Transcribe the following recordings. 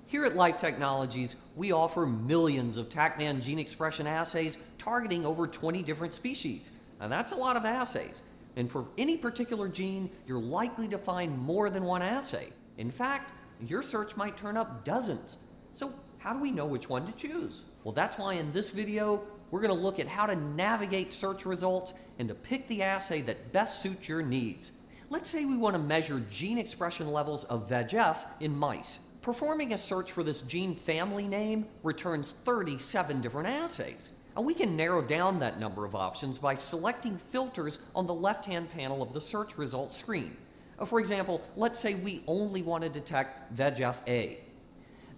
Here at Life Technologies, we offer millions of TaqMan gene expression assays targeting over 20 different species. Now that's a lot of assays. And for any particular gene, you're likely to find more than one assay. In fact, your search might turn up dozens. So how do we know which one to choose? Well, that's why in this video, we're going to look at how to navigate search results and to pick the assay that best suits your needs. Let's say we want to measure gene expression levels of VEGF in mice. Performing a search for this gene family name returns 37 different assays. And we can narrow down that number of options by selecting filters on the left-hand panel of the search results screen. For example, let's say we only want to detect VEGF-A.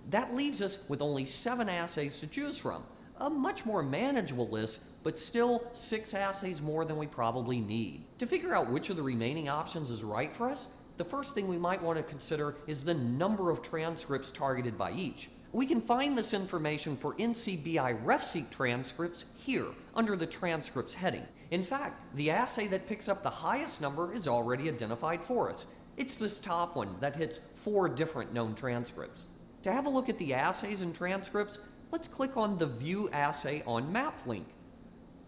That leaves us with only 7 assays to choose from. A much more manageable list, but still 6 assays more than we probably need. To figure out which of the remaining options is right for us, the first thing we might want to consider is the number of transcripts targeted by each. We can find this information for NCBI RefSeq transcripts here, under the transcripts heading. In fact, the assay that picks up the highest number is already identified for us. It's this top one that hits 4 different known transcripts. To have a look at the assays and transcripts, let's click on the View Assay on Map link.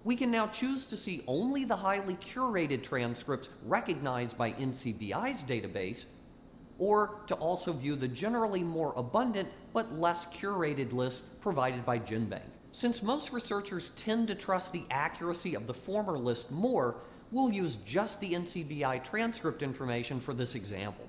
We can now choose to see only the highly curated transcripts recognized by NCBI's database, or to also view the generally more abundant but less curated list provided by GenBank. Since most researchers tend to trust the accuracy of the former list more, we'll use just the NCBI transcript information for this example.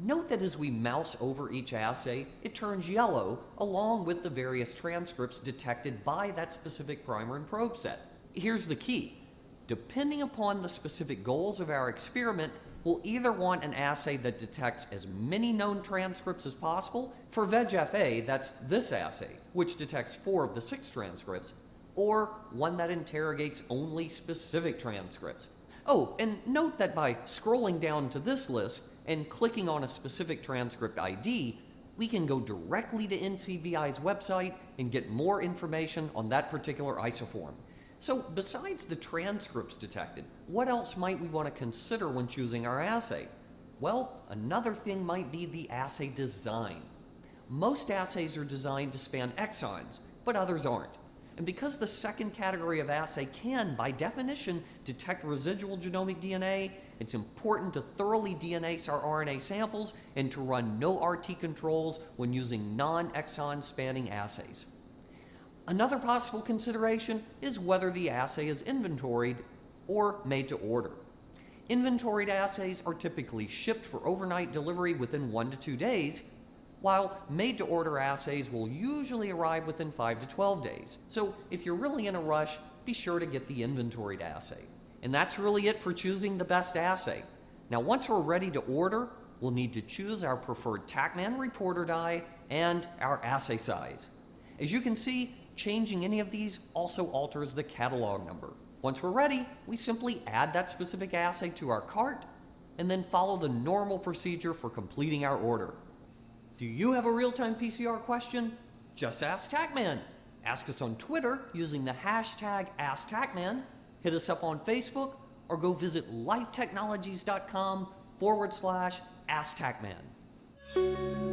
Note that as we mouse over each assay, it turns yellow along with the various transcripts detected by that specific primer and probe set. Here's the key. Depending upon the specific goals of our experiment, we'll either want an assay that detects as many known transcripts as possible. For VEGF-A, that's this assay, which detects 4 of the 6 transcripts, or one that interrogates only specific transcripts. Oh, and note that by scrolling down to this list and clicking on a specific transcript ID, we can go directly to NCBI's website and get more information on that particular isoform. So besides the transcripts detected, what else might we want to consider when choosing our assay? Well, another thing might be the assay design. Most assays are designed to span exons, but others aren't. And because the second category of assay can, by definition, detect residual genomic DNA, it's important to thoroughly DNase our RNA samples and to run no RT controls when using non-exon spanning assays. Another possible consideration is whether the assay is inventoried or made to order. Inventoried assays are typically shipped for overnight delivery within 1 to 2 days, while made to order assays will usually arrive within 5 to 12 days. So if you're really in a rush, be sure to get the inventoried assay. And that's really it for choosing the best assay. Now once we're ready to order, we'll need to choose our preferred TaqMan reporter dye and our assay size. As you can see, changing any of these also alters the catalog number. Once we're ready, we simply add that specific assay to our cart and then follow the normal procedure for completing our order. Do you have a real-time PCR question? Just ask TaqMan. Ask us on Twitter using the hashtag AskTaqMan, hit us up on Facebook, or go visit lifetechnologies.com/AskTaqMan.